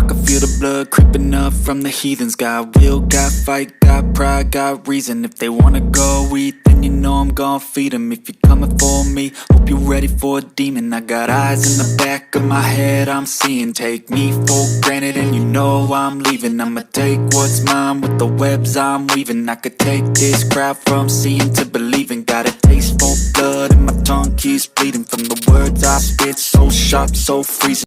can feel the blood creeping up from the heathens. Got will, got fight, got pride, got reason. If they wanna go eat, then you know I'm gon' feed them. If you're coming for me, hope you're ready for a demon. I got eyes in the back of my head, I'm seeing. Take me for granted and you know I'm leaving. I'ma take what's mine with the webs I'm weaving. I could take this crowd from seeing to believing. Got a taste for blood and my tongue keeps bleeding from the words I spit, so sharp, so freezing.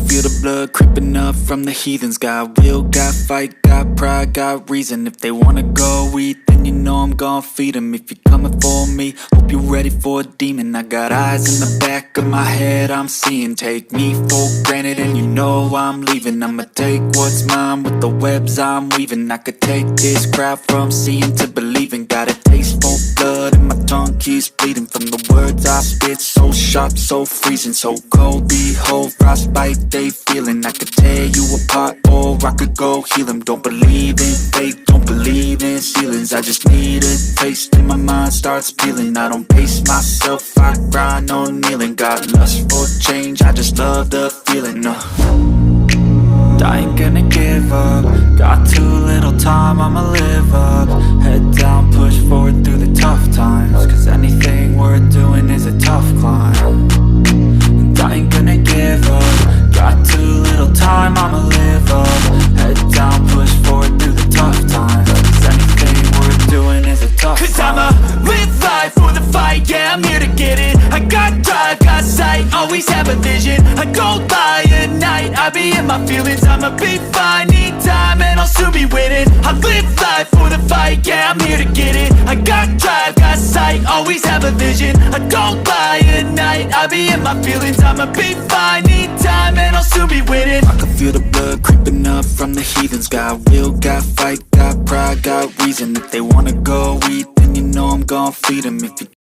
feel the blood creeping up from the heathens. Got will, got fight, got pride, got reason. If they wanna go eat, then you know I'm gon' feed them. If you're coming for me, hope you're ready for a demon. I got eyes in the back of my head, I'm seeing. Take me for granted and you know I'm leaving. I'ma take what's mine with the webs I'm weaving. I could take this crowd from seeing to believing. Got a taste for blood and my tongue keeps bleeding from the words I spit. So sharp, so freezing, so cold. Behold, frostbite they feeling. I could tear you apart or I could go heal them. Don't believe in fate, don't believe in ceilings. I just need a taste and my mind starts peeling. I don't pace myself, I grind on kneeling. Got lust for change, I just love the feeling. I ain't gonna give up. Got too little time, I'ma live up. Head down, push forward through the tough times. Cause anything worth doing is a tough climb. And I ain't gonna give up. Got too little time, I'ma live up. Head down, push forward through the tough times. Cause anything worth doing is a tough climb. Cause I'ma live life for the fight, yeah, I'm here to get it. I got drive, got sight, always have a vision. I go by at night, I be in my feelings. I'ma be fine, need time and I'll soon be winning. I live life for the fight, yeah, I'm here to get it. I got drive, got sight, always have a vision. I don't lie at night, I be in my feelings. I'ma be fine, need time and I'll soon be winning. I can feel the blood creeping up from the heathens. Got will, got fight, got pride, got reason. If they wanna go eat, then you know I'm gon' feed them. If you're